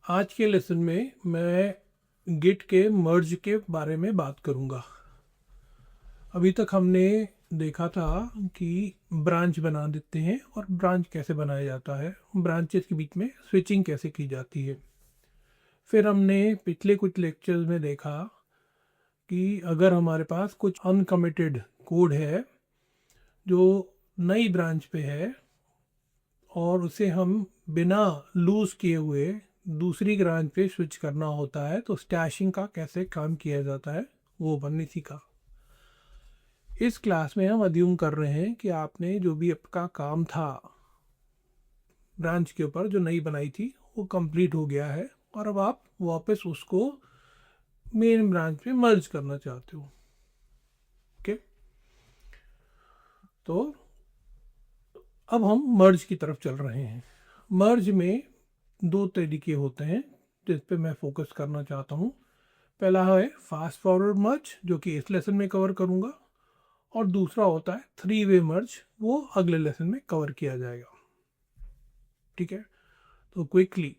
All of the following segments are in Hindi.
आज के लेसन में मैं गिट के मर्ज के बारे में बात करूंगा। अभी तक हमने देखा था कि ब्रांच बना देते हैं और ब्रांच कैसे बनाया जाता है, ब्रांचेस के बीच में स्विचिंग कैसे की जाती है। फिर हमने पिछले कुछ लेक्चर्स में देखा कि अगर हमारे पास कुछ अनकमिटेड कोड है जो नई ब्रांच पे है और उसे हम बिना लूज़ किए हुए दूसरी ब्रांच पे स्विच करना होता है तो स्टैशिंग का कैसे काम किया जाता है वो हमने सीखा। इस क्लास में हम अज्यूम कर रहे हैं कि आपने जो भी आपका काम था ब्रांच के ऊपर जो नई बनाई थी वो कंप्लीट हो गया है और अब आप वापस उसको मेन ब्रांच में मर्ज करना चाहते हो। ओके, तो अब हम मर्ज की तरफ चल रहे हैं। मर्ज में दो तरीके होते हैं जिस पे मैं फोकस करना चाहता हूँ। पहला है फास्ट फॉरवर्ड मर्ज जो कि इस लेसन में कवर करूँगा, और दूसरा होता है 3 वे मर्ज, वो अगले लेसन में कवर किया जाएगा। ठीक है, तो क्विकली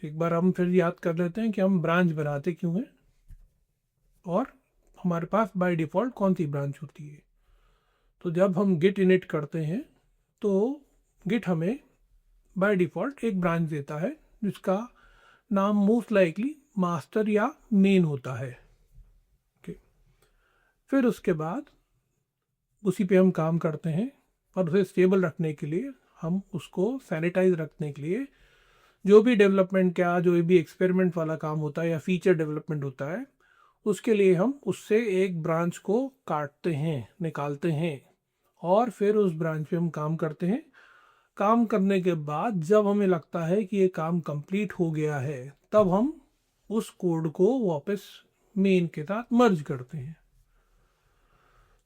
एक बार हम फिर याद कर लेते हैं कि हम ब्रांच बनाते क्यों हैं और हमारे पास बाय डिफ़ॉल्ट कौन सी ब्रांच होती है। तो जब हम गिट इनिट करते हैं तो गिट हमें बाय डिफ़ॉल्ट एक ब्रांच देता है जिसका नाम मोस्ट लाइकली मास्टर या मेन होता है। ओके, फिर उसके बाद उसी पे हम काम करते हैं, पर उसे स्टेबल रखने के लिए हम उसको सैनिटाइज रखने के लिए जो भी डेवलपमेंट का जो भी एक्सपेरिमेंट वाला काम होता है या फीचर डेवलपमेंट होता है उसके लिए हम उससे एक ब्रांच को काटते हैं, निकालते हैं और फिर उस ब्रांच पे हम काम करते हैं। काम करने के बाद जब हमें लगता है कि ये काम कंप्लीट हो गया है तब हम उस कोड को वापस मेन के साथ मर्ज करते हैं।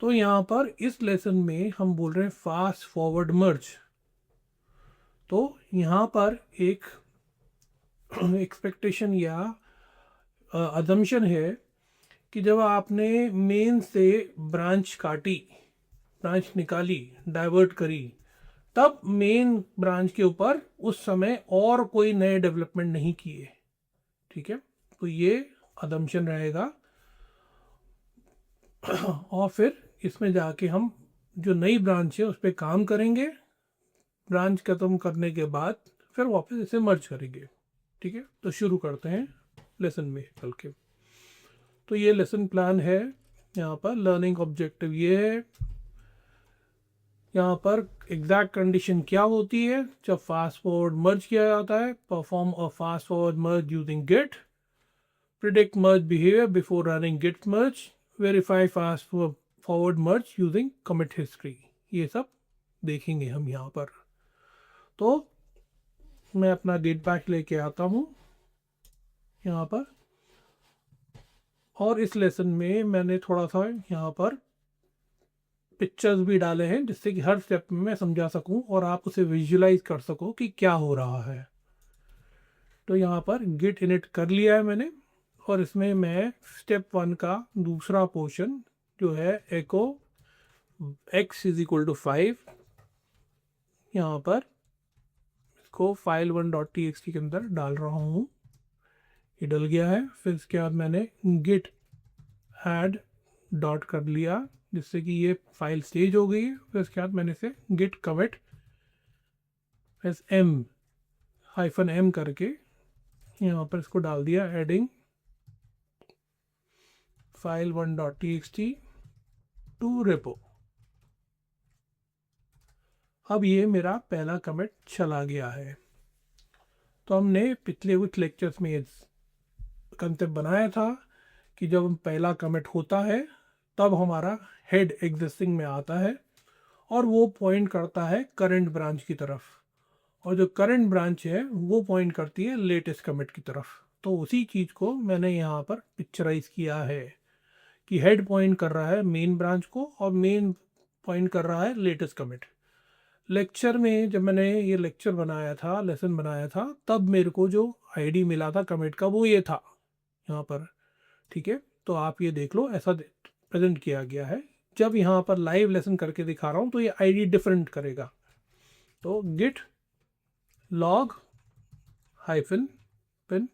तो यहाँ पर इस लेसन में हम बोल रहे हैं फास्ट फॉरवर्ड मर्ज। तो यहाँ पर एक एक्सपेक्टेशन या अजम्पशन है कि जब आपने मेन से ब्रांच काटी, ब्रांच निकाली, डाइवर्ट करी, तब मेन ब्रांच के ऊपर उस समय और कोई नए डेवलपमेंट नहीं किए। ठीक है, तो ये अजम्पशन रहेगा। और फिर इसमें जाके हम जो नई ब्रांच है उस पर काम करेंगे, ब्रांच खत्म करने के बाद फिर वापस इसे मर्ज करेंगे। ठीक है, तो शुरू करते हैं लेसन में चल के। तो ये लेसन प्लान है। यहाँ पर लर्निंग ऑब्जेक्टिव ये है। यहाँ पर एग्जैक्ट कंडीशन क्या होती है जब फास्ट फॉरवर्ड मर्ज किया जाता है। Perform a fast forward merge using git, predict merge behaviour before running Git merge, verify fast forward merge using commit history. ये सब देखेंगे हम यहाँ पर। तो मैं अपना गिट बैक लेके आता हूँ यहाँ पर, और इस लेसन में मैंने थोड़ा सा यहाँ पर पिक्चर्स भी डाले हैं जिससे कि हर स्टेप में मैं समझा सकूं और आप उसे विजुलाइज कर सको कि क्या हो रहा है। तो यहाँ पर गिट इनिट कर लिया है मैंने, और इसमें मैं स्टेप 1 का दूसरा पोर्शन जो है एको x इज इक्वल टू 5, यहाँ पर इसको file1.txt के अंदर डाल रहा हूँ। ये डल गया है। फिर इसके बाद मैंने गिट ऐड डॉट कर लिया जिससे कि ये फाइल स्टेज हो गई है। फिर उसके बाद मैंने इसे गिट कमिट -m करके यहाँ पर इसको डाल दिया, एडिंग file1.txt टू रेपो। अब ये मेरा पहला कमिट चला गया है। तो हमने पिछले कुछ लेक्चर्स में कंसेप्ट बनाया था कि जब पहला कमिट होता है तब हमारा हेड एग्जिस्टिंग में आता है और वो पॉइंट करता है करंट ब्रांच की तरफ, और जो करंट ब्रांच है वो पॉइंट करती है लेटेस्ट कमिट की तरफ। तो उसी चीज़ को मैंने यहाँ पर पिक्चराइज किया है कि हेड पॉइंट कर रहा है मेन ब्रांच को और मेन पॉइंट कर रहा है लेटेस्ट कमिट। लेक्चर में जब मैंने ये लेक्चर बनाया था, लेसन बनाया था, तब मेरे को जो आईडी मिला था कमिट का वो ये था यहाँ पर। ठीक है, तो आप ये देख लो, ऐसा प्रेजेंट किया गया है। जब यहाँ पर लाइव लेसन करके दिखा रहा हूँ तो ये आईडी डिफरेंट करेगा। तो git log hyphen open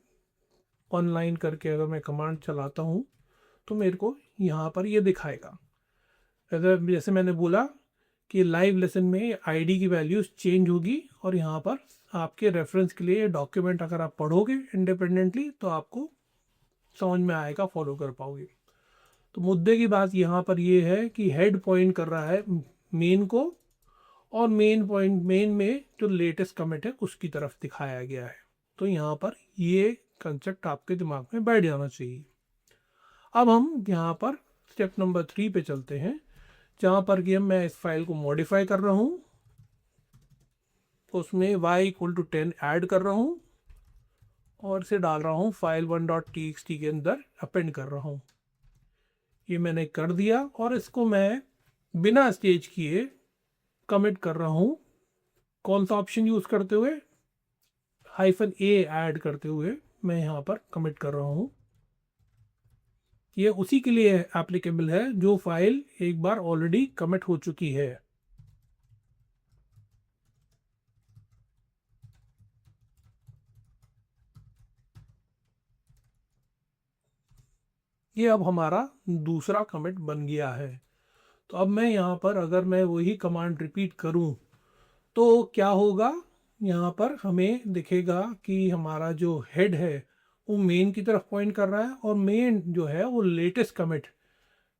online करके अगर मैं कमांड चलाता हूँ तो मेरे को यहाँ पर ये दिखाएगा। अगर जैसे मैंने बोला कि लाइव लेसन में आईडी की वैल्यूज चेंज होगी, और यहाँ पर आपके रेफरेंस के लिए डॉक्यूमेंट अगर आप पढ़ोगे इंडिपेंडेंटली तो आपको समझ में आएगा, फॉलो कर पाओगे। तो मुद्दे की बात यहाँ पर ये है कि हेड पॉइंट कर रहा है मेन को, और मेन में जो लेटेस्ट कमिट है उसकी तरफ दिखाया गया है। तो यहाँ पर ये कंसेप्ट आपके दिमाग में बैठ जाना चाहिए। अब हम यहाँ पर स्टेप नंबर 3 पे चलते हैं, जहाँ पर कि मैं इस फाइल को मॉडिफाई कर रहा हूँ, उसमें y=10 ऐड कर रहा हूँ और इसे डाल रहा हूँ file1.txt के अंदर अपेंड कर रहा हूँ। ये मैंने कर दिया और इसको मैं बिना स्टेज किए कमिट कर रहा हूँ। कौन सा ऑप्शन यूज़ करते हुए? -a ऐड करते हुए मैं यहाँ पर कमिट कर रहा हूँ। ये उसी के लिए एप्लीकेबल है जो फाइल एक बार ऑलरेडी कमिट हो चुकी है। ये अब हमारा दूसरा कमिट बन गया है। तो अब मैं यहाँ पर अगर मैं वही कमांड रिपीट करूँ तो क्या होगा? यहाँ पर हमें दिखेगा कि हमारा जो हेड है वो मेन की तरफ पॉइंट कर रहा है, और मेन जो है वो लेटेस्ट कमिट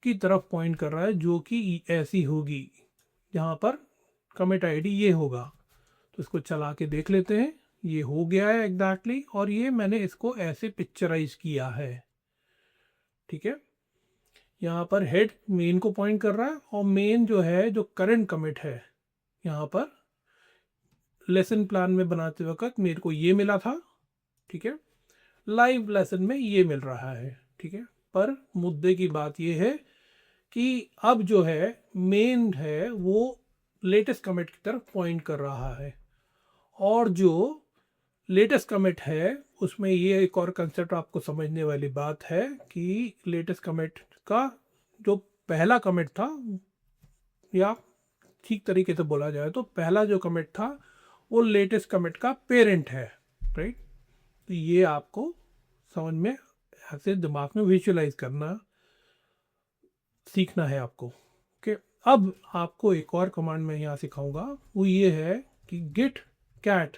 की तरफ पॉइंट कर रहा है, जो कि ऐसी होगी। यहाँ पर कमिट आईडी ये होगा। तो इसको चला के देख लेते हैं। ये हो गया है एग्जैक्टली, और ये मैंने इसको ऐसे पिक्चराइज किया है। ठीक है, यहाँ पर हेड मेन को पॉइंट कर रहा है, और मेन जो है जो करंट कमिट है, यहाँ पर लेसन प्लान में बनाते वक्त मेरे को ये मिला था। ठीक है, लाइव लेसन में ये मिल रहा है। ठीक है, पर मुद्दे की बात ये है कि अब जो है मेन है वो लेटेस्ट कमिट की तरफ पॉइंट कर रहा है, और जो लेटेस्ट कमिट है उसमें ये एक और कंसेप्ट आपको समझने वाली बात है कि लेटेस्ट कमिट का जो पहला कमिट था, या ठीक तरीके से बोला जाए तो पहला जो कमिट था वो लेटेस्ट कमिट का पेरेंट है। राइट, तो ये आपको समझ में ऐसे दिमाग में विजुअलाइज करना सीखना है आपको। ओके, अब आपको एक और कमांड मैं यहाँ सिखाऊंगा, वो ये है कि git cat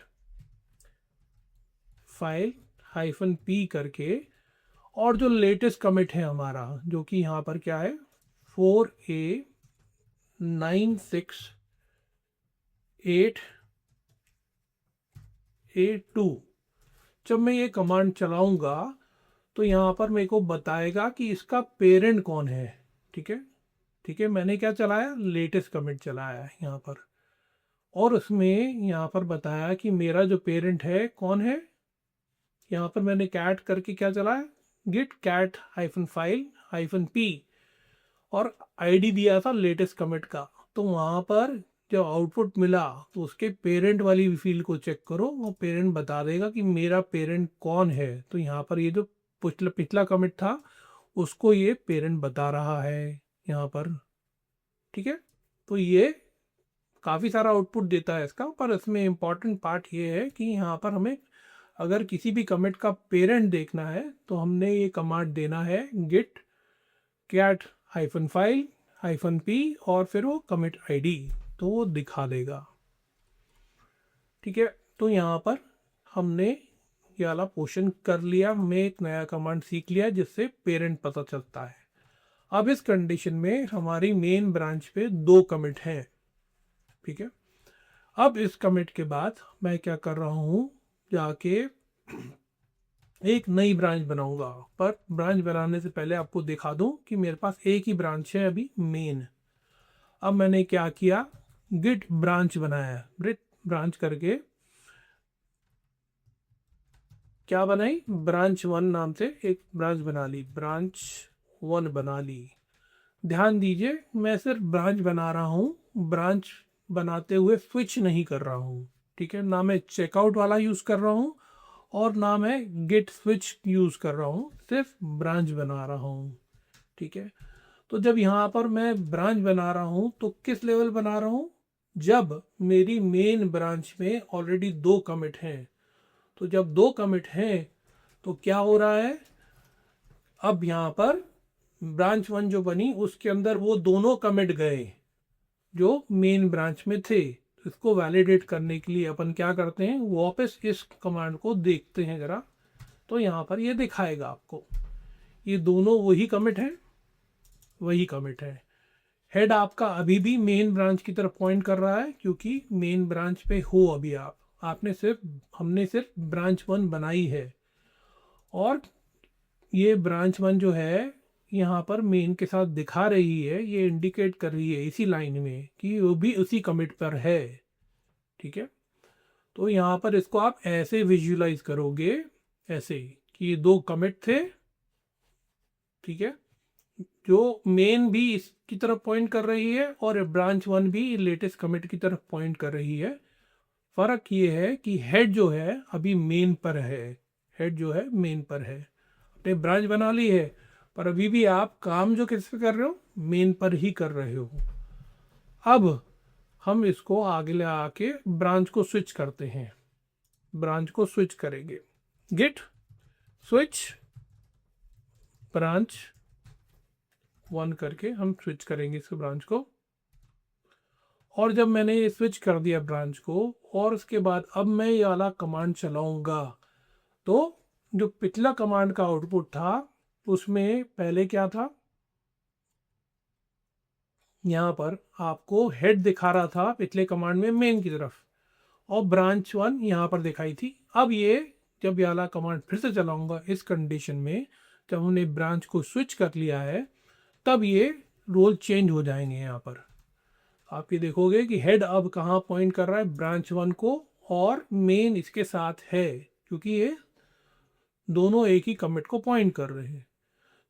फाइल -p करके, और जो लेटेस्ट कमिट है हमारा, जो कि यहाँ पर क्या है 4A968A2, जब मैं ये कमांड चलाऊंगा तो यहाँ पर मेरे को बताएगा कि इसका पेरेंट कौन है। ठीक है, ठीक है, मैंने क्या चलाया? लेटेस्ट कमिट चलाया है यहाँ पर, और उसमें यहाँ पर बताया कि मेरा जो पेरेंट है कौन है। यहाँ पर मैंने कैट करके क्या चलाया? git cat -file -p, और आईडी दिया था लेटेस्ट कमिट का। तो वहाँ पर जब आउटपुट मिला तो उसके पेरेंट वाली फील्ड को चेक करो, वो पेरेंट बता देगा कि मेरा पेरेंट कौन है। तो यहाँ पर ये जो पिछला कमिट था उसको ये पेरेंट बता रहा है यहाँ पर। ठीक है, तो ये काफ़ी सारा आउटपुट देता है इसका, पर इसमें इम्पॉर्टेंट पार्ट ये है कि यहाँ पर हमें अगर किसी भी कमिट का पेरेंट देखना है तो हमने ये कमांड देना है git cat -file -p, और फिर वो कमिट आईडी, तो वो दिखा देगा। ठीक है, तो यहाँ पर हमने ये वाला पोर्शन कर लिया, हमें एक नया कमांड सीख लिया जिससे पेरेंट पता चलता है। अब इस कंडीशन में हमारी मेन ब्रांच पे 2 कमिट हैं। ठीक है, अब इस कमिट के बाद मैं क्या कर रहा हूँ, जाके एक नई ब्रांच बनाऊंगा। पर ब्रांच बनाने से पहले आपको दिखा दूं कि मेरे पास एक ही ब्रांच है अभी, मेन। अब मैंने क्या किया, गिट ब्रांच बनाया, ब्रांच करके क्या बनाई, ब्रांच 1 नाम से एक ब्रांच बना ली, ब्रांच 1 बना ली। ध्यान दीजिए, मैं सिर्फ ब्रांच बना रहा हूँ, ब्रांच बनाते हुए स्विच नहीं कर रहा हूँ। ठीक है, ना मैं चेकआउट वाला यूज़ कर रहा हूँ और ना मैं गेट स्विच यूज़ कर रहा हूँ, सिर्फ ब्रांच बना रहा हूँ। ठीक है, तो जब यहाँ पर मैं ब्रांच बना रहा हूँ तो किस लेवल बना रहा हूँ, जब मेरी मेन ब्रांच में ऑलरेडी 2 कमिट हैं। तो जब 2 कमिट हैं तो क्या हो रहा है, अब यहाँ पर ब्रांच 1 जो बनी उसके अंदर वो दोनों कमिट गए जो मेन ब्रांच में थे। तो इसको वैलिडेट करने के लिए अपन क्या करते हैं, वापस इस कमांड को देखते हैं ज़रा। तो यहाँ पर ये दिखाएगा आपको ये दोनों वही कमिट है, वही कमिट है। हेड आपका अभी भी मेन ब्रांच की तरफ पॉइंट कर रहा है क्योंकि मेन ब्रांच पे हो अभी हमने सिर्फ ब्रांच 1 बनाई है। और ये ब्रांच 1 जो है यहाँ पर मेन के साथ दिखा रही है, ये इंडिकेट कर रही है इसी लाइन में कि वो भी उसी कमिट पर है। ठीक है, तो यहाँ पर इसको आप ऐसे विजुलाइज करोगे, ऐसे कि ये दो कमिट थे। ठीक है, जो मेन भी इसकी तरफ पॉइंट कर रही है और ब्रांच 1 भी लेटेस्ट कमिट की तरफ पॉइंट कर रही है। फर्क ये है कि हेड जो है अभी मेन पर है, हेड जो है मेन पर है। आपने ब्रांच बना ली है पर अभी भी आप काम जो किस पे कर रहे हो, मेन पर ही कर रहे हो। अब हम इसको आगे ले आके ब्रांच को स्विच करते हैं, ब्रांच को स्विच करेंगे। गिट स्विच ब्रांच 1 करके हम स्विच करेंगे इस ब्रांच को। और जब मैंने ये स्विच कर दिया ब्रांच को और उसके बाद अब मैं ये वाला कमांड चलाऊंगा, तो जो पिछला कमांड का आउटपुट था उसमें पहले क्या था, यहाँ पर आपको हेड दिखा रहा था पिछले कमांड में मेन की तरफ, और ब्रांच 1 यहाँ पर दिखाई थी। अब ये जब ये वाला कमांड फिर से चलाऊंगा इस कंडीशन में, जब हमने ब्रांच को स्विच कर लिया है, तब ये रोल चेंज हो जाएंगे। यहाँ पर आप ये देखोगे कि हेड अब कहाँ पॉइंट कर रहा है, ब्रांच 1 को, और मेन इसके साथ है क्योंकि ये दोनों एक ही कमिट को पॉइंट कर रहे हैं।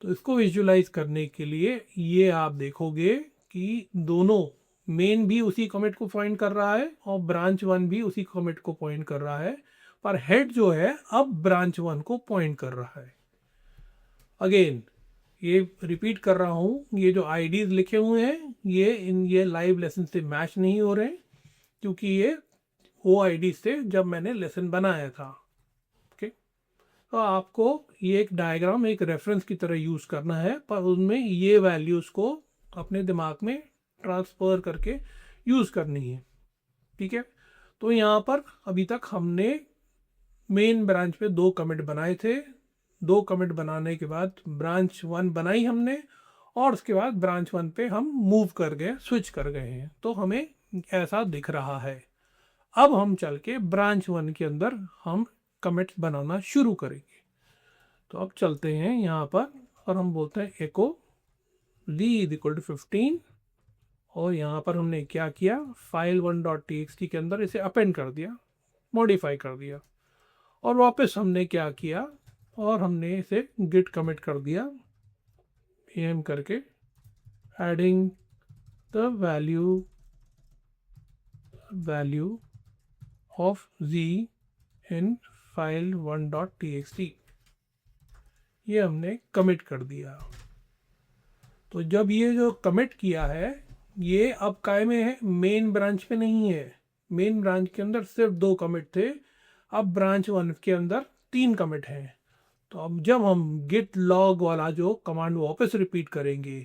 तो इसको विजुलाइज करने के लिए ये आप देखोगे कि दोनों, मेन भी उसी कमिट को पॉइंट कर रहा है और ब्रांच 1 भी उसी कमिट को पॉइंट कर रहा है, पर हेड जो है अब ब्रांच 1 को पॉइंट कर रहा है। अगेन ये रिपीट कर रहा हूँ, ये जो आईडीज लिखे हुए हैं ये लाइव लेसन से मैच नहीं हो रहे क्योंकि ये वो आईडीज थे जब मैंने लेसन बनाया था। ओके, तो आपको ये एक डायग्राम, एक रेफरेंस की तरह यूज़ करना है, पर उनमें ये वैल्यूज़ को अपने दिमाग में ट्रांसफ़र करके यूज़ करनी है। ठीक है, तो यहाँ पर अभी तक हमने मेन ब्रांच पे 2 कमिट बनाए थे। 2 कमिट बनाने के बाद ब्रांच 1 बनाई हमने और उसके बाद ब्रांच 1 पे हम मूव कर गए, स्विच कर गए हैं, तो हमें ऐसा दिख रहा है। अब हम चल के ब्रांच 1 के अंदर हम कमिट्स बनाना शुरू करेंगे। तो अब चलते हैं यहाँ पर और हम बोलते हैं एको ली इज इक्वल टू 15, और यहाँ पर हमने क्या किया, फाइल 1.txt के अंदर इसे अपेंड कर दिया, मॉडिफाई कर दिया, और वापस हमने क्या किया, और हमने इसे गिट कमिट कर दिया am करके, adding the value of z in file 1.txt, ये हमने कमिट कर दिया। तो जब ये जो कमिट किया है ये अब काय में है, मेन ब्रांच पे नहीं है। मेन ब्रांच के अंदर सिर्फ 2 कमिट थे, अब ब्रांच 1 के अंदर 3 कमिट हैं। तो अब जब हम गिट लॉग वाला जो कमांड वापस रिपीट करेंगे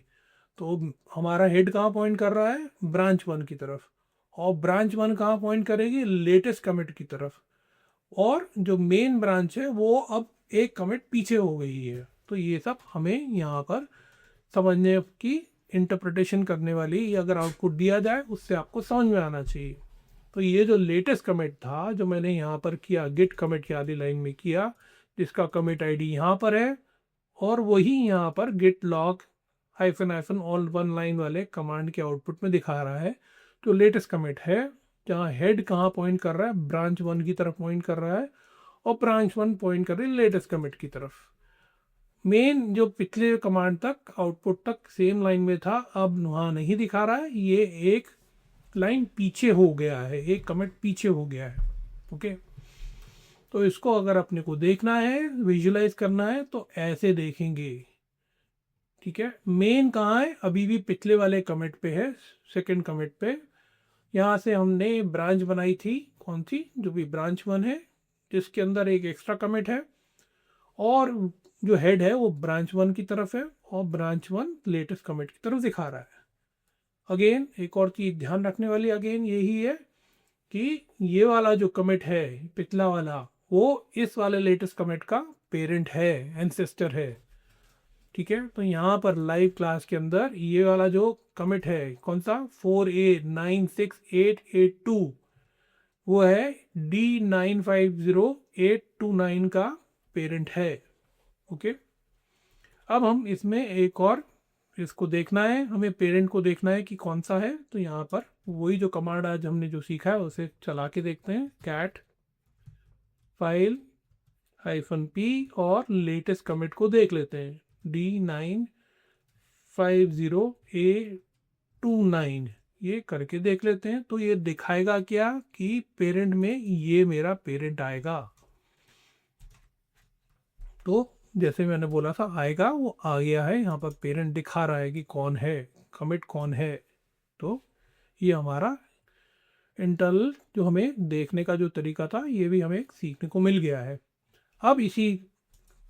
तो हमारा हेड कहाँ पॉइंट कर रहा है, ब्रांच 1 की तरफ, और ब्रांच 1 कहाँ पॉइंट करेगी, लेटेस्ट कमिट की तरफ, और जो मेन ब्रांच है वो अब एक कमिट पीछे हो गई है। तो ये सब हमें यहाँ पर समझने की, इंटरप्रिटेशन करने वाली, अगर आउटपुट दिया जाए उससे आपको समझ में आना चाहिए। तो ये जो लेटेस्ट कमिट था जो मैंने यहाँ पर किया, गिट कमिट की आधी लाइन में किया, जिसका कमिट आईडी यहाँ पर है, और वही यहाँ पर git log hyphen all 1 line वाले कमांड के आउटपुट में दिखा रहा है। तो लेटेस्ट कमिट है जहाँ हेड कहाँ पॉइंट कर रहा है, ब्रांच 1 की तरफ पॉइंट कर रहा है, और ब्रांच 1 पॉइंट कर रही है लेटेस्ट कमिट की तरफ। मेन जो पिछले कमांड तक आउटपुट तक सेम लाइन में था, अब वहाँ नहीं दिखा रहा है, ये एक लाइन पीछे हो गया है, एक कमिट पीछे हो गया है। ओके, तो इसको अगर अपने को देखना है, विजुलाइज करना है, तो ऐसे देखेंगे। ठीक है, मेन कहाँ है, अभी भी पिछले वाले कमिट पे है, सेकंड कमिट पे। यहाँ से हमने ब्रांच बनाई थी, कौन सी, जो भी ब्रांच 1 है, जिसके अंदर एक एक्स्ट्रा कमिट है, और जो हेड है वो ब्रांच 1 की तरफ है और ब्रांच 1 लेटेस्ट कमिट की तरफ दिखा रहा है। अगेन एक और चीज़ ध्यान रखने वाली अगेन यही है कि ये वाला जो कमिट है पिछला वाला वो इस वाले लेटेस्ट कमिट का पेरेंट है, एंसेस्टर है। ठीक है, तो यहाँ पर लाइव क्लास के अंदर ये वाला जो कमिट है कौन सा 4A96882 वो है D950829 का पेरेंट है। ओके, अब हम इसमें एक और इसको देखना है, हमें पेरेंट को देखना है कि कौन सा है। तो यहाँ पर वही जो कमांड आज हमने जो सीखा है उसे चला के देखते हैं, कैट फाइल -p और लेटेस्ट कमिट को देख लेते हैं D950A29 ये करके देख लेते हैं। तो ये दिखाएगा क्या कि पेरेंट में ये मेरा पेरेंट आएगा। तो जैसे मैंने बोला था आएगा, वो आ गया है। यहाँ पर पेरेंट दिखा रहा है कि कौन है, कमिट कौन है। तो ये हमारा इंटरनल जो हमें देखने का जो तरीका था ये भी हमें सीखने को मिल गया है। अब इसी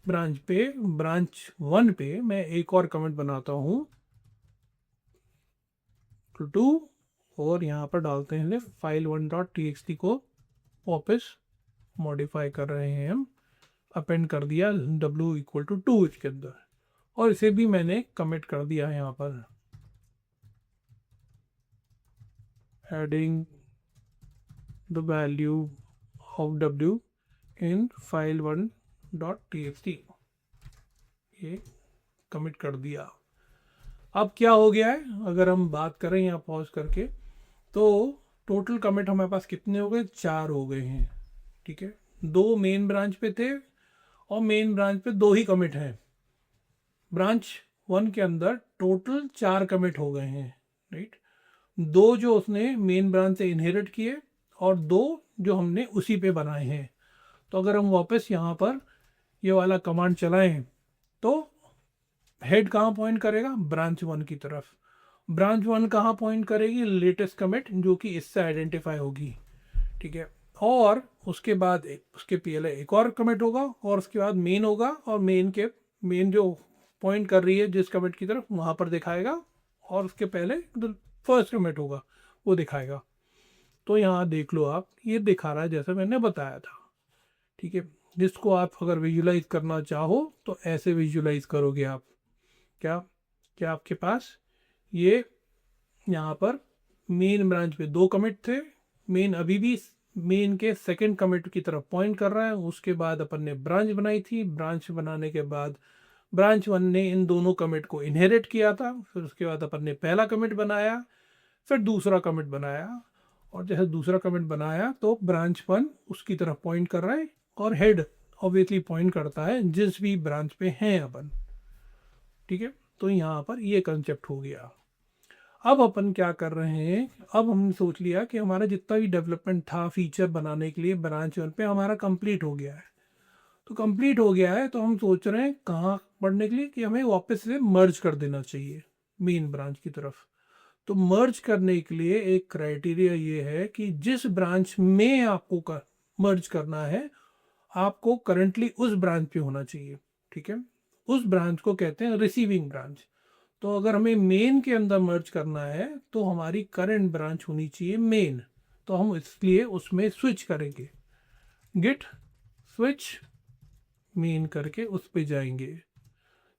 ब्रांच 1 पे मैं एक और कमेंट बनाता हूँ 2 और यहाँ पर डालते हैं file1.txt को वापस मॉडिफाई कर रहे हैं हम, अपेंड कर दिया w = 2 इसके अंदर और इसे भी मैंने कमिट कर दिया है यहाँ पर adding the value of w in file1.txt ये कमिट कर दिया। अब क्या हो गया है, अगर हम बात करें यहाँ पॉज करके तो टोटल कमिट हमारे पास कितने हो गए, 4 हो गए हैं। ठीक है, 2 मेन ब्रांच पे थे और मेन ब्रांच पे 2 ही कमिट हैं। ब्रांच 1 के अंदर टोटल 4 कमिट हो गए हैं, राइट। 2 जो उसने मेन ब्रांच से इनहेरिट किए और 2 जो हमने उसी पे बनाए हैं। तो अगर हम वापस यहाँ पर ये वाला कमांड चलाएं तो हेड कहाँ पॉइंट करेगा, ब्रांच 1 की तरफ। ब्रांच 1 कहाँ पॉइंट करेगी, लेटेस्ट कमिट जो कि इससे आइडेंटिफाई होगी। ठीक है, और उसके बाद उसके पहले एक और कमिट होगा और उसके बाद मेन होगा और मेन जो पॉइंट कर रही है जिस कमिट की तरफ वहाँ पर दिखाएगा और उसके पहले जो फर्स्ट कमिट होगा वो दिखाएगा। तो यहाँ देख लो आप, ये दिखा रहा है जैसे मैंने बताया था। ठीक है, जिसको आप अगर विजुलाइज करना चाहो तो ऐसे विजुलाइज करोगे आप। क्या आपके पास ये यहाँ पर मेन ब्रांच पे 2 कमिट थे, मेन अभी भी मेन के सेकंड कमिट की तरफ पॉइंट कर रहा है। उसके बाद अपन ने ब्रांच बनाई थी, ब्रांच बनाने के बाद ब्रांच 1 ने इन दोनों कमिट को इनहेरिट किया था। फिर उसके बाद अपन ने पहला कमिट बनाया, फिर दूसरा कमिट बनाया और जैसे दूसरा कमिट बनाया तो ब्रांच 1 उसकी तरफ पॉइंट कर रहा है और हेड ऑब्वियसली पॉइंट करता है जिस भी ब्रांच पे हैं अपन। ठीक है, तो यहाँ पर ये कंसेप्ट हो गया। अब अपन क्या कर रहे हैं, अब हमने सोच लिया कि हमारा जितना भी डेवलपमेंट था फीचर बनाने के लिए ब्रांच 1 पे हमारा कंप्लीट हो गया है। तो कंप्लीट हो गया है तो हम सोच रहे हैं कहाँ बढ़ने के लिए कि हमें वापस से मर्ज कर देना चाहिए मेन ब्रांच की तरफ। तो मर्ज करने के लिए एक क्राइटेरिया ये है कि जिस ब्रांच में आपको मर्ज करना है आपको करंटली उस ब्रांच पे होना चाहिए। ठीक है, उस ब्रांच को कहते हैं रिसीविंग ब्रांच। तो अगर हमें मेन के अंदर मर्ज करना है तो हमारी करंट ब्रांच होनी चाहिए मेन। तो हम इसलिए उसमें स्विच करेंगे, गिट स्विच मेन करके उस पे जाएंगे।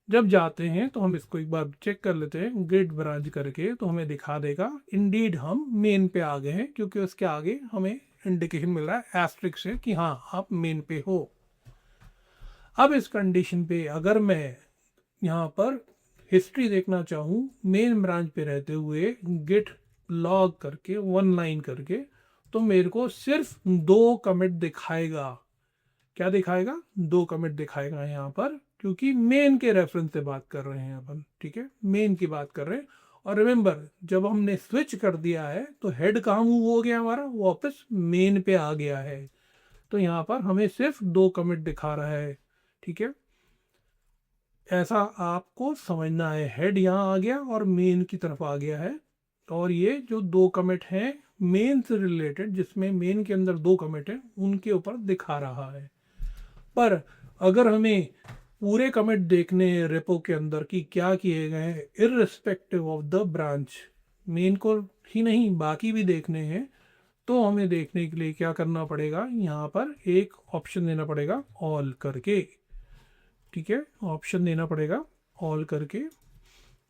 जब जाते हैं तो हम इसको एक बार चेक कर लेते हैं गिट ब्रांच करके, तो हमें दिखा देगा इंडीड हम मेन पे आ गए हैं, क्योंकि उसके आगे हमें इंडिकेशन मिल रहा है एस्ट्रिक से कि हाँ आप मेन पे हो। अब इस कंडीशन पे अगर मैं यहाँ पर हिस्ट्री देखना चाहूँ मेन ब्रांच पे रहते हुए गिट लॉग करके 1 लाइन करके, तो मेरे को सिर्फ 2 कमिट दिखाएगा। क्या दिखाएगा, 2 कमिट दिखाएगा यहाँ पर, क्योंकि मेन के रेफरेंस से बात कर रहे हैं अपन। ठीक है, मेन की बात कर रहे हैं। और रिमेंबर जब हमने स्विच कर दिया है तो हेड कहाँ मूव हो गया, हमारा वापस मेन पे आ गया है। तो यहाँ पर हमें सिर्फ 2 कमिट दिखा रहा है। ठीक है, ऐसा आपको समझना है। हेड यहाँ आ गया और मेन की तरफ आ गया है और ये जो 2 कमिट हैं मेन से रिलेटेड, जिसमें मेन के अंदर 2 कमिट हैं, उनके ऊपर दिखा रहा है। पर अगर हमें पूरे कमिट देखने हैं रेपो के अंदर कि क्या किए गए हैं irrespective of the branch, main को ही नहीं बाकी भी देखने हैं, तो हमें देखने के लिए क्या करना पड़ेगा, यहाँ पर एक ऑप्शन देना पड़ेगा ऑल करके। ठीक है, ऑप्शन देना पड़ेगा ऑल करके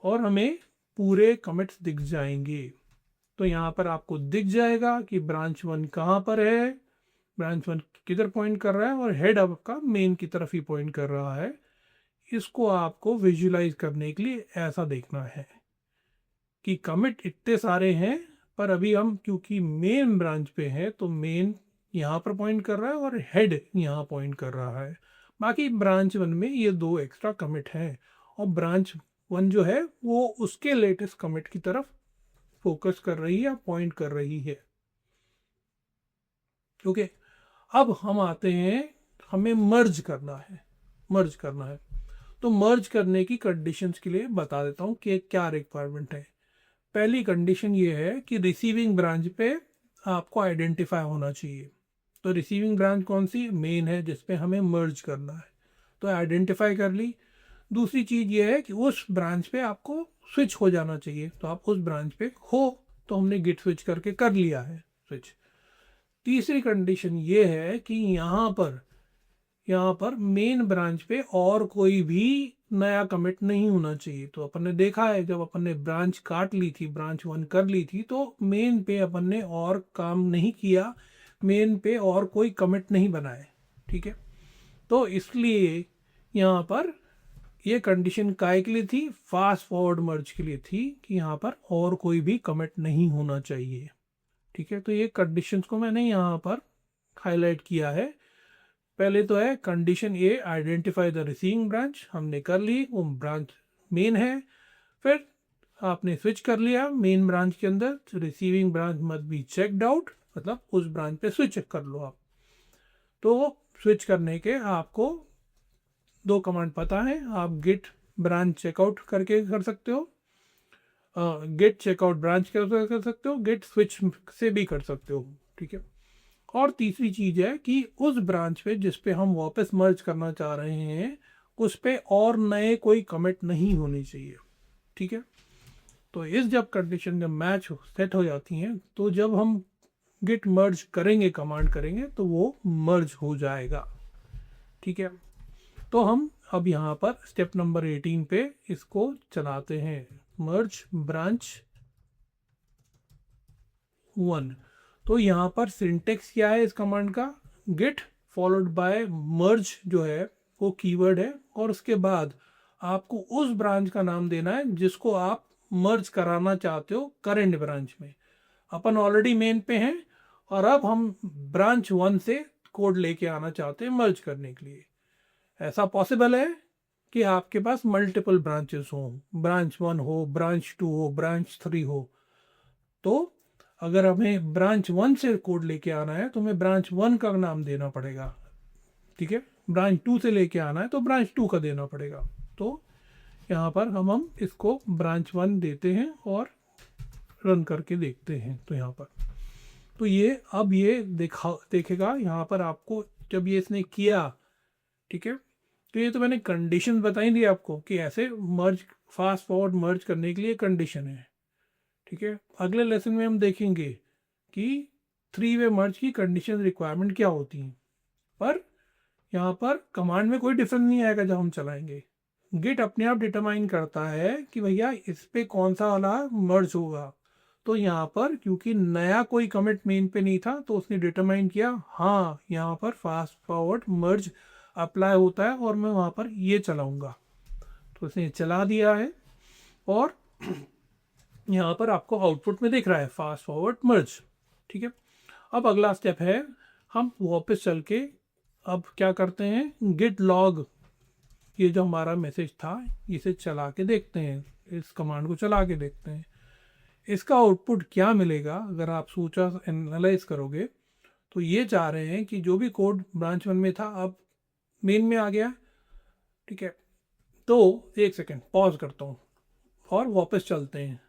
और हमें पूरे कमिट्स दिख जाएंगे। तो यहाँ पर आपको दिख जाएगा कि ब्रांच 1 कहाँ पर है, ब्रांच 1 किधर पॉइंट कर रहा है और हेड आपका मेन की तरफ ही पॉइंट कर रहा है। इसको आपको विजुलाइज करने के लिए ऐसा देखना है कि कमिट इतने सारे हैं, पर अभी हम क्योंकि मेन ब्रांच पे हैं तो मेन यहाँ पर पॉइंट कर रहा है और हेड यहाँ पॉइंट कर रहा है। बाकी ब्रांच 1 में ये 2 एक्स्ट्रा कमिट हैं और ब्रांच 1 जो है वो उसके लेटेस्ट कमिट की तरफ फोकस कर रही है या पॉइंट कर रही है। ओके, अब हम आते हैं, हमें मर्ज करना है। मर्ज करना है तो मर्ज करने की कंडीशंस के लिए बता देता हूँ कि क्या रिक्वायरमेंट है। पहली कंडीशन ये है कि रिसीविंग ब्रांच पे आपको आइडेंटिफाई होना चाहिए। तो रिसीविंग ब्रांच कौन सी, मेन है जिस पे हमें मर्ज करना है, तो आइडेंटिफाई कर ली। दूसरी चीज़ ये है कि उस ब्रांच पे आपको स्विच हो जाना चाहिए, तो आप उस ब्रांच पे हो, तो हमने गिट स्विच करके कर लिया है स्विच। तीसरी कंडीशन ये है कि यहाँ पर मेन ब्रांच पे और कोई भी नया कमिट नहीं होना चाहिए। तो अपन ने देखा है जब अपन ने ब्रांच काट ली थी, ब्रांच 1 कर ली थी, तो मेन पे अपन ने और काम नहीं किया, मेन पे और कोई कमिट नहीं बनाए। ठीक है, तो इसलिए यहाँ पर ये कंडीशन काय के लिए थी, फास्ट फॉरवर्ड मर्ज के लिए थी कि यहाँ पर और कोई भी कमिट नहीं होना चाहिए। ठीक है, तो ये कंडीशंस को मैंने यहाँ पर हाईलाइट किया है। पहले तो है condition A, identify the receiving branch, हमने कर ली, वो ब्रांच मेन है। फिर आपने स्विच कर लिया मेन ब्रांच के अंदर, receiving branch must be checked out, मतलब उस ब्रांच पे स्विच कर लो आप। तो स्विच करने के आपको 2 कमांड पता है, आप गिट ब्रांच चेकआउट करके कर सकते हो, गेट चेकआउट ब्रांच कर सकते हो, गेट स्विच से भी कर सकते हो। ठीक है, और तीसरी चीज़ है कि उस ब्रांच पे जिस पे हम वापस मर्ज करना चाह रहे हैं उस पे और नए कोई कमिट नहीं होनी चाहिए। ठीक है, तो इस जब कंडीशन जब मैच सेट हो जाती हैं तो जब हम गिट मर्ज करेंगे, कमांड करेंगे, तो वो मर्ज हो जाएगा। ठीक है, तो हम अब यहाँ पर स्टेप नंबर 18 पे इसको चलाते हैं, मर्ज ब्रांच 1। तो यहाँ पर सिंटेक्स क्या है इस कमांड का, गिट फॉलोड बाय मर्ज जो है वो कीवर्ड है, और उसके बाद आपको उस ब्रांच का नाम देना है जिसको आप मर्ज कराना चाहते हो करेंट ब्रांच में। अपन ऑलरेडी मेन पे हैं और अब हम ब्रांच 1 से कोड लेके आना चाहते हैं मर्ज करने के लिए। ऐसा पॉसिबल है कि आपके पास मल्टीपल ब्रांचेस हो, ब्रांच 1 हो, ब्रांच 2 हो, ब्रांच 3 हो। तो अगर हमें ब्रांच 1 से कोड लेके आना है तो हमें ब्रांच 1 का नाम देना पड़ेगा। ठीक है, ब्रांच 2 से लेके आना है तो ब्रांच 2 का देना पड़ेगा। तो यहाँ पर हम इसको ब्रांच 1 देते हैं और रन करके देखते हैं। तो यहाँ पर तो ये अब ये देखेगा यहाँ पर आपको जब ये इसने किया। ठीक है, तो ये तो मैंने कंडीशन बताई दी आपको कि ऐसे मर्ज, फास्ट फॉरवर्ड मर्ज करने के लिए कंडीशन है। ठीक है, अगले लेसन में हम देखेंगे कि 3 वे मर्ज की कंडीशन रिक्वायरमेंट क्या होती हैं, पर यहाँ पर कमांड में कोई डिफरेंस नहीं आएगा जब हम चलाएंगे। गिट अपने आप डिटरमाइन करता है कि भैया इस पे कौन सा वाला मर्ज होगा। तो यहाँ पर क्योंकि नया कोई कमिट मेन पे नहीं था तो उसने डिटरमाइन किया, हाँ यहाँ पर फास्ट फॉरवर्ड मर्ज अप्लाई होता है और मैं वहाँ पर ये चलाऊँगा। तो उसने चला दिया है और यहाँ पर आपको आउटपुट में दिख रहा है फास्ट फॉरवर्ड मर्ज। ठीक है, अब अगला स्टेप है, हम वापस चल के अब क्या करते हैं, गिट लॉग, ये जो हमारा मैसेज था इसे चला के देखते हैं, इस कमांड को चला के देखते हैं इसका आउटपुट क्या मिलेगा। अगर आप सोचा एनालाइज करोगे तो ये चाह रहे हैं कि जो भी कोड ब्रांच 1 में था अब मेन में आ गया। ठीक है, तो एक सेकेंड पॉज करता हूँ और वापस चलते हैं।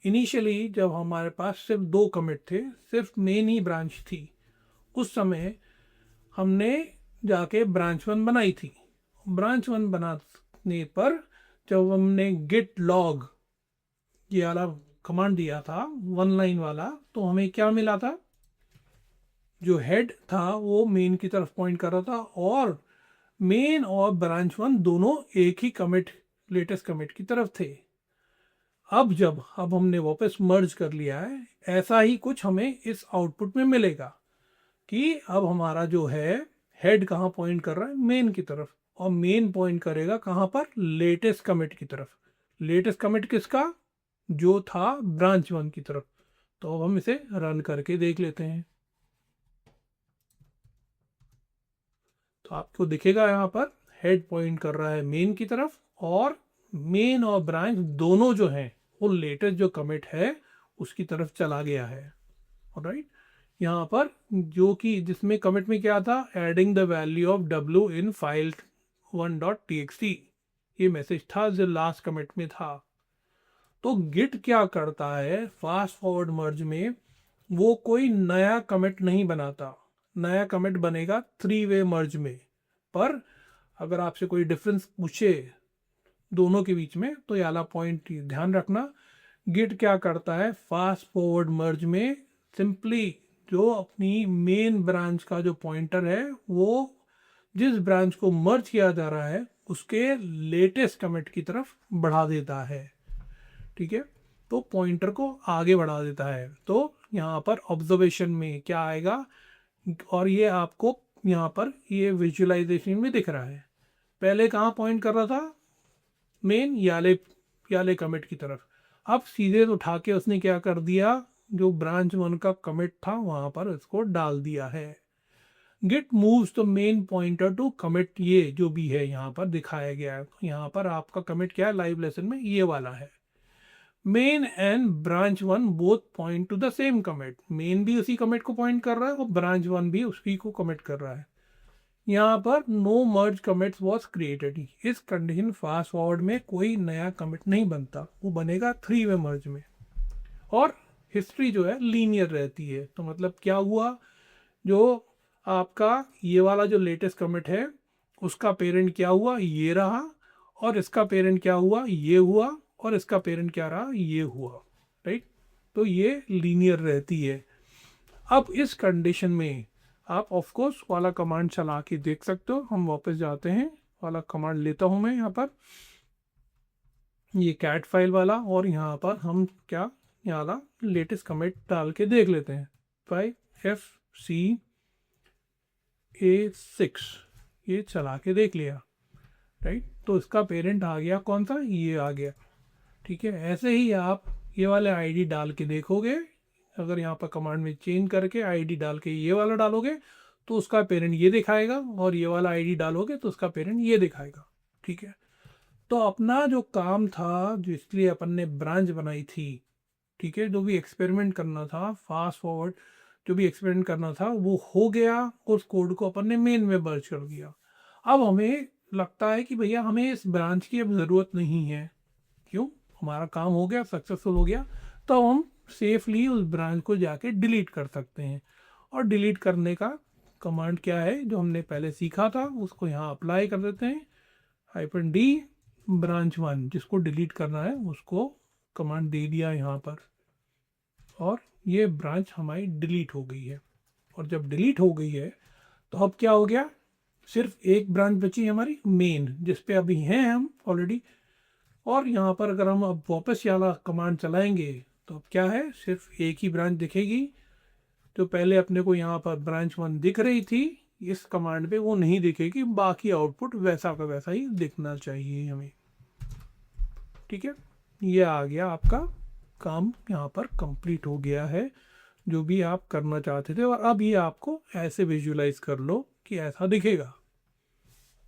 इनिशियली जब हमारे पास सिर्फ 2 कमिट थे, सिर्फ मेन ही ब्रांच थी, उस समय हमने जाके ब्रांच वन बनाई थी। ब्रांच वन बनाने पर जब हमने गिट लॉग ये वाला कमांड दिया था, वन लाइन वाला, तो हमें क्या मिला था, जो हेड था वो मेन की तरफ पॉइंट कर रहा था और मेन और ब्रांच वन दोनों एक ही कमिट, लेटेस्ट कमिट की तरफ थे। अब हमने वापस मर्ज कर लिया है, ऐसा ही कुछ हमें इस आउटपुट में मिलेगा कि अब हमारा जो है हेड कहाँ पॉइंट कर रहा है, मेन की तरफ, और मेन पॉइंट करेगा कहाँ पर, लेटेस्ट कमिट की तरफ। लेटेस्ट कमिट किसका, जो था ब्रांच वन की तरफ। तो अब हम इसे रन करके देख लेते हैं। तो आपको दिखेगा यहाँ पर हेड पॉइंट कर रहा है मेन की तरफ, और मेन और ब्रांच दोनों जो हैं वो लेटेस्ट जो कमिट है उसकी तरफ चला गया है। ऑलराइट, यहाँ पर जो कि जिसमें कमिट में क्या था, adding the value of w in file 1.txt, ये मैसेज था जो लास्ट कमिट में था। तो गिट क्या करता है फास्ट फॉरवर्ड मर्ज में, वो कोई नया कमिट नहीं बनाता। नया कमिट बनेगा 3-वे मर्ज में। पर अगर आपसे कोई डिफरेंस पूछे दोनों के बीच में, तो ये वाला पॉइंट ध्यान रखना, गिट क्या करता है फास्ट फॉरवर्ड मर्ज में, सिंपली जो अपनी मेन ब्रांच का जो पॉइंटर है वो जिस ब्रांच को मर्ज किया जा रहा है उसके लेटेस्ट कमिट की तरफ बढ़ा देता है। ठीक है, तो पॉइंटर को आगे बढ़ा देता है। तो यहाँ पर ऑब्जर्वेशन में क्या आएगा, और ये आपको यहाँ पर ये विजुअलाइजेशन में दिख रहा है, पहले कहाँ पॉइंट कर रहा था, मेन याले कमिट की तरफ। अब सीधे उठा के उसने क्या कर दिया, जो ब्रांच वन का कमिट था वहां पर इसको डाल दिया है। Git moves the main pointer to commit, ये जो भी है यहाँ पर दिखाया गया है। यहाँ पर आपका कमिट क्या है लाइव लेसन में, ये वाला है। Main and branch one both point two the same commit, main भी उसी कमिट को पॉइंट कर रहा है और ब्रांच वन भी उसी को कमिट कर रहा है। यहाँ पर no merge commits was created, इस कंडीशन फास्ट फॉरवर्ड में कोई नया कमिट नहीं बनता, वो बनेगा 3-वे मर्ज में। और हिस्ट्री जो है लीनियर रहती है। तो मतलब क्या हुआ, जो आपका ये वाला जो लेटेस्ट कमिट है उसका पेरेंट क्या हुआ, ये रहा, और इसका पेरेंट क्या हुआ, ये हुआ, और इसका पेरेंट क्या रहा, ये हुआ। राइट, तो ये लीनियर रहती है। अब इस कंडीशन में आप ऑफ कोर्स वाला कमांड चला के देख सकते हो। हम वापस जाते हैं, वाला कमांड लेता हूं मैं यहाँ पर, ये कैट फाइल वाला, और यहाँ पर हम क्या यहाँ लेटेस्ट कमिट डाल के देख लेते हैं। 5FC-A6 ये चला के देख लिया। राइट, तो इसका पेरेंट आ गया कौन सा, ये आ गया। ठीक है, ऐसे ही आप ये वाले आईडी डाल के देखोगे, अगर यहाँ पर कमांड में चेंज करके आईडी डाल के ये वाला डालोगे तो उसका पेरेंट ये दिखाएगा, और ये वाला आईडी डालोगे तो उसका पेरेंट ये दिखाएगा। ठीक है, तो अपना जो काम था जिसलिए अपन ने ब्रांच बनाई थी, ठीक है, जो भी एक्सपेरिमेंट करना था फास्ट फॉरवर्ड, जो भी एक्सपेरिमेंट करना था वो हो गया, उस कोड को अपन ने मेन में मर्ज कर दिया। अब हमें लगता है कि भैया हमें इस ब्रांच की अब ज़रूरत नहीं है, क्यों, हमारा काम हो गया, सक्सेसफुल हो गया, तो हम सेफली उस ब्रांच को जाके डिलीट कर सकते हैं। और डिलीट करने का कमांड क्या है, जो हमने पहले सीखा था उसको यहाँ अप्लाई कर देते हैं, -d ब्रांच वन, जिसको डिलीट करना है उसको कमांड दे दिया यहाँ पर, और ये ब्रांच हमारी डिलीट हो गई है। और जब डिलीट हो गई है तो अब क्या हो गया, सिर्फ एक ब्रांच बची है हमारी मेन, जिस पे अभी हैं हम ऑलरेडी। और यहाँ पर अगर हम अब वापस वाला कमांड चलाएंगे तो अब क्या है, सिर्फ एक ही ब्रांच दिखेगी। जो पहले अपने को यहाँ पर ब्रांच वन दिख रही थी, इस कमांड पे वो नहीं दिखेगी, बाकी आउटपुट वैसा का वैसा ही दिखना चाहिए हमें। ठीक है, ये आ गया, आपका काम यहाँ पर कंप्लीट हो गया है, जो भी आप करना चाहते थे। और अब ये आपको ऐसे विजुलाइज कर लो कि ऐसा दिखेगा।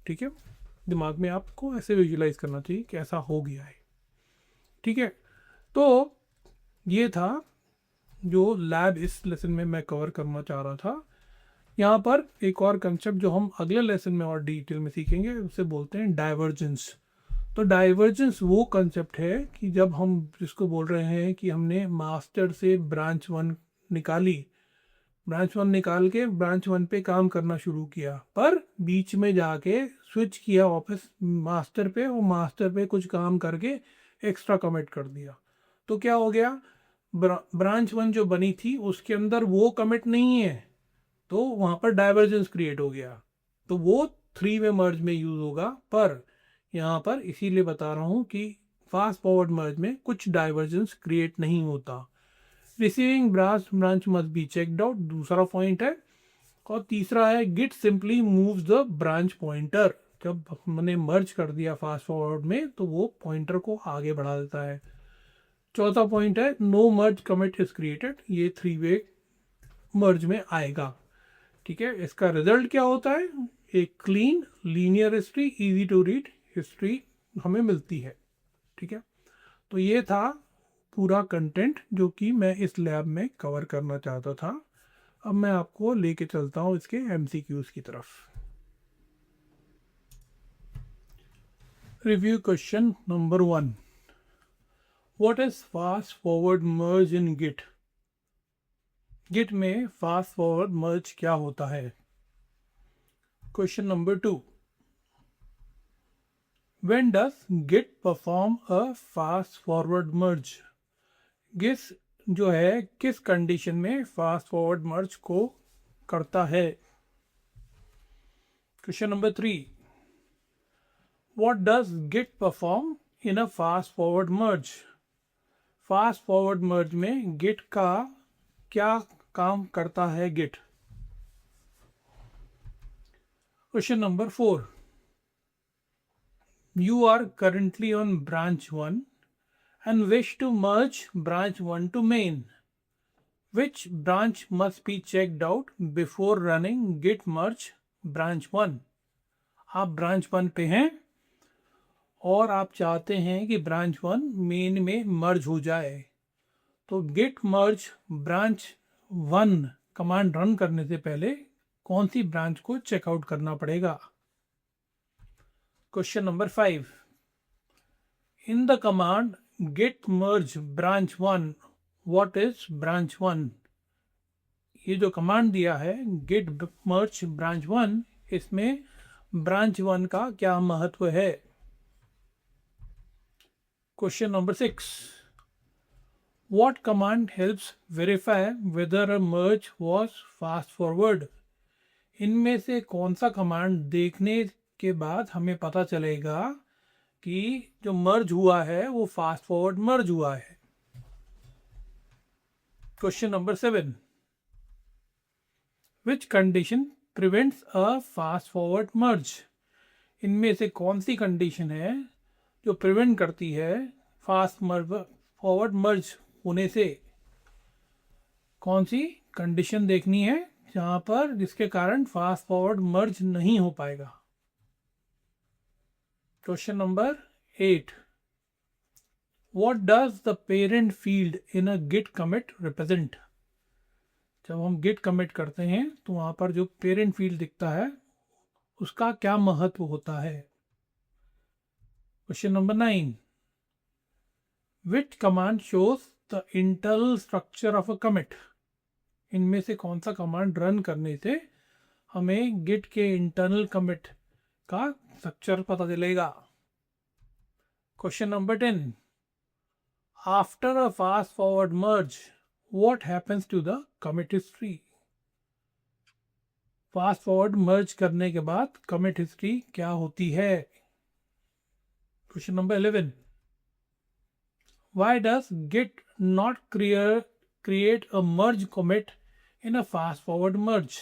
ठीक है, दिमाग में आपको ऐसे विजुलाइज करना चाहिए कि ऐसा हो गया है। ठीक है, तो ये था जो लैब इस लेसन में मैं कवर करना चाह रहा था। यहाँ पर एक और कंसेप्ट जो हम अगले लेसन में और डिटेल में सीखेंगे, उसे बोलते हैं डाइवर्जेंस। तो डाइवर्जेंस वो कंसेप्ट है कि जब हम जिसको बोल रहे हैं कि हमने मास्टर से ब्रांच वन निकाली, ब्रांच 1 निकाल के ब्रांच 1 पे काम करना शुरू किया, पर बीच में जाके स्विच किया वापस मास्टर पे और मास्टर पे कुछ काम करके एक्स्ट्रा कमिट कर दिया। तो क्या हो गया, ब्रांच 1 जो बनी थी उसके अंदर वो कमिट नहीं है, तो वहाँ पर डाइवर्जेंस क्रिएट हो गया। तो वो 3 वे मर्ज में यूज़ होगा, पर यहाँ पर इसीलिए बता रहा हूँ कि फास्ट फॉरवर्ड मर्ज में कुछ डाइवर्जेंस क्रिएट नहीं होता। Receiving branch must be checked out, दूसरा पॉइंट है। और तीसरा है git simply moves the branch pointer. जब हमने मर्ज कर दिया फास्ट फॉरवर्ड में तो वो पॉइंटर को आगे बढ़ा देता है। चौथा पॉइंट है no merge commit is created, ये 3 वे मर्ज में आएगा। ठीक है, इसका रिजल्ट क्या होता है, एक clean linear history, easy to read history हमें मिलती है। ठीक है, तो ये था पूरा कंटेंट जो कि मैं इस लैब में कवर करना चाहता था। अब मैं आपको लेके चलता हूँ इसके MCQs की तरफ। Review question number 1, what is fast forward merge in git. Git में फास्ट फॉरवर्ड मर्ज क्या होता है। Question number 2, when does Git perform a fast forward merge. Git जो है किस कंडीशन में फास्ट फॉरवर्ड मर्ज को करता है। Question number 3, what does Git perform in a fast forward merge. Fast forward merge में गिट का क्या काम करता है Git. Question number 4, you are currently on branch 1 and wish to merge branch 1 to main. Which branch must be checked out before running git merge branch 1? आप ब्रांच 1 पे हैं और आप चाहते हैं कि ब्रांच 1 मेन में मर्ज हो जाए, तो गिट मर्ज ब्रांच 1 कमांड रन करने से पहले कौन सी ब्रांच को चेकआउट करना पड़ेगा। Question number 5, in the command git merge branch 1 what is branch 1। ये जो कमांड दिया है git merge branch 1, इसमें ब्रांच 1 का क्या महत्व है। Question number 6, what command helps verify whether a merge was fast forward। इनमें से कौन सा कमांड देखने के बाद हमें पता चलेगा कि जो मर्ज हुआ है वो फास्ट फॉरवर्ड मर्ज हुआ है। Question number 7, which condition prevents a fast forward merge. इनमें से कौन सी कंडीशन है जो प्रिवेंट करती है फास्ट फॉरवर्ड मर्ज होने से। कौन सी कंडीशन देखनी है जहां पर जिसके कारण फास्ट फॉरवर्ड मर्ज नहीं हो पाएगा। Question number 8, what does the parent field in a git commit represent। जब हम git commit करते हैं तो वहां पर जो parent field दिखता है उसका क्या महत्व होता है। Question number 9, which command shows the internal structure of a commit। इनमें से कौन सा कमांड रन करने से हमें git के इंटरनल कमिट का स्ट्रक्चर पता चलेगा। Question number 10, after a fast forward merge what happens to the commit history. Fast forward merge करने के बाद कमिट हिस्ट्री क्या होती है। Question number 11, why does Git not create a merge commit in a fast forward merge.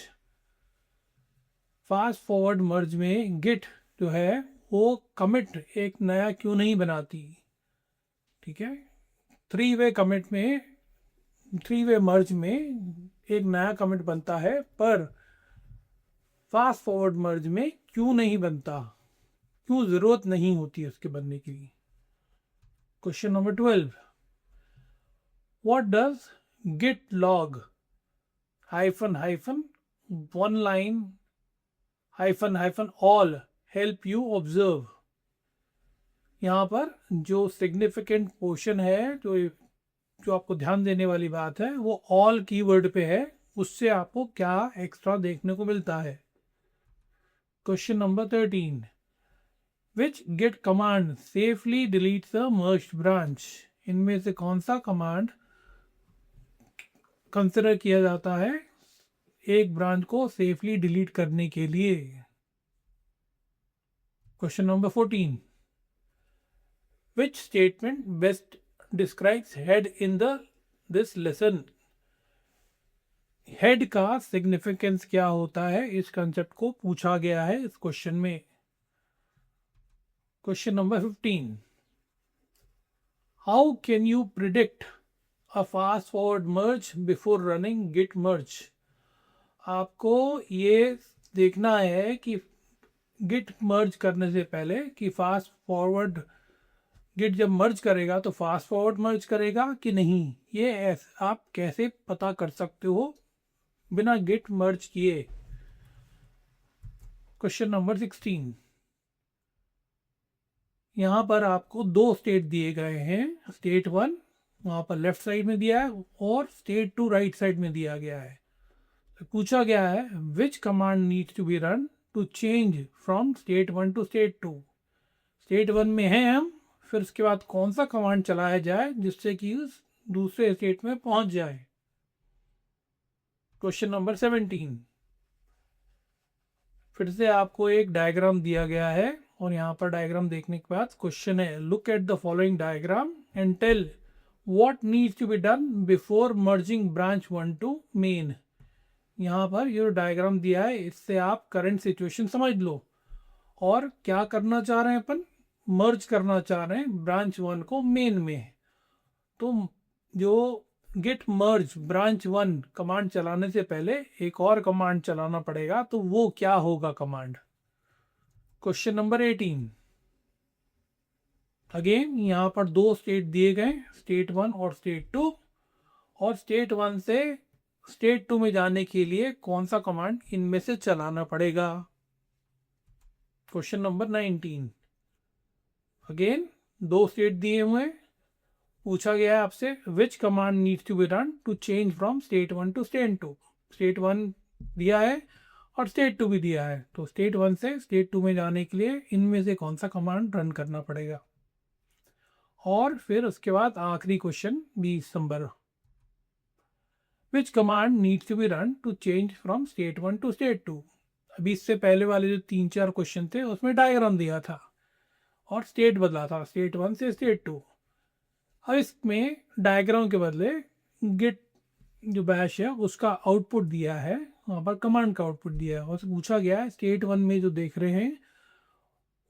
Fast forward merge में गिट जो है वो कमिट एक नया क्यों नहीं बनाती। ठीक है, 3 वे कमिट में 3 वे मर्ज में एक नया कमिट बनता है, पर फास्ट फॉरवर्ड मर्ज में क्यों नहीं बनता, क्यों जरूरत नहीं होती उसके बनने की। Question number 12, what does git log -- one line -- all help you observe. यहाँ पर जो सिग्निफिकेंट पोर्शन है, जो आपको ध्यान देने वाली बात है, वो ऑल कीवर्ड पे है। उससे आपको क्या एक्स्ट्रा देखने को मिलता है। Question number 13, which git command safely delete the merged branch. इनमें से कौन सा कमांड कंसिडर किया जाता है एक ब्रांच को सेफली डिलीट करने के लिए। Question number 14, which statement best describes head in the this lesson. Head का सिग्निफिकेंस क्या होता है, इस कंसेप्ट को पूछा गया है इस क्वेश्चन में। Question number 15, how can you predict a fast forward merge before running Git merge. आपको ये देखना है कि गिट मर्ज करने से पहले कि फास्ट फॉरवर्ड गिट जब मर्ज करेगा तो फास्ट फॉरवर्ड मर्ज करेगा कि नहीं, ये आप कैसे पता कर सकते हो बिना गिट मर्ज किए। क्वेश्चन नंबर 16, यहाँ पर आपको दो स्टेट दिए गए हैं, स्टेट 1 वहाँ पर लेफ्ट साइड में दिया है और स्टेट 2 राइट साइड में दिया गया है। तो पूछा गया है which command needs to be run to change from state 1 to state 2। State 1 में हैं हम, फिर उसके बाद कौन सा कमांड चलाया जाए जिससे कि उस दूसरे स्टेट में पहुंच जाए। क्वेश्चन नंबर 17, फिर से आपको एक डायग्राम दिया गया है और यहाँ पर डायग्राम देखने के बाद क्वेश्चन है, look at the following diagram and tell what needs to be done before merging branch 1 to main. यहाँ पर ये डायग्राम दिया है, इससे आप करंट सिचुएशन समझ लो और क्या करना चाह रहे हैं अपन, मर्ज करना चाह रहे हैं ब्रांच 1 को मेन में। तो जो गेट मर्ज ब्रांच 1 कमांड चलाने से पहले एक और कमांड चलाना पड़ेगा, तो वो क्या होगा कमांड। क्वेश्चन नंबर 18, अगेन यहाँ पर दो स्टेट दिए गए, स्टेट 1 और स्टेट 2, और स्टेट 1 से स्टेट 2 में जाने के लिए कौन सा कमांड इनमें से चलाना पड़ेगा। क्वेश्चन नंबर 19, अगेन दो स्टेट दिए हुए, पूछा गया है आपसे which command needs to be run to change from state 1 to state 2। State 1 दिया है और स्टेट 2 भी दिया है, तो स्टेट 1 से स्टेट 2 में जाने के लिए इनमें से कौन सा कमांड रन करना पड़ेगा। और फिर उसके बाद आखिरी क्वेश्चन 20 नंबर, which command needs to be run to change from state 1 to state 2। अभी इससे पहले वाले जो 3-4 क्वेश्चन थे उसमें डायग्राम दिया था और स्टेट बदला था स्टेट 1 से स्टेट 2। अब इसमें डायग्राम के बदले गिट जो बैश है उसका आउटपुट दिया है, वहाँ पर कमांड का आउटपुट दिया है और पूछा गया है स्टेट 1 में जो देख रहे हैं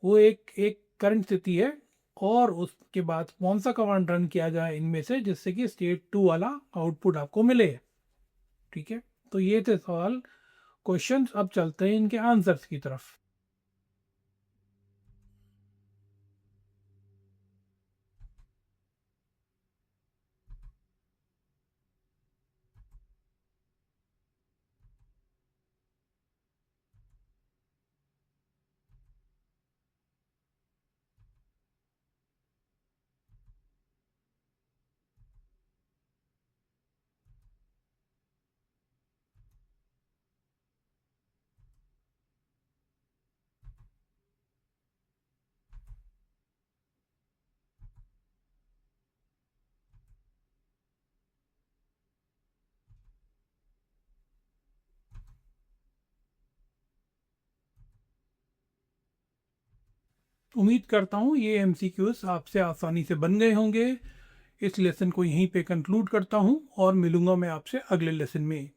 वो एक करंट स्थिति है और उसके बाद कौन सा कमांड रन किया जाए इनमें से जिससे कि स्टेट 2 वाला आउटपुट आपको मिले। ठीक है, तो ये थे सवाल क्वेश्चंस। अब चलते हैं इनके आंसर्स की तरफ। उम्मीद करता हूँ ये एमसीक्यूज आपसे आसानी से बन गए होंगे। इस लेसन को यहीं पे कंक्लूड करता हूँ और मिलूंगा मैं आपसे अगले लेसन में।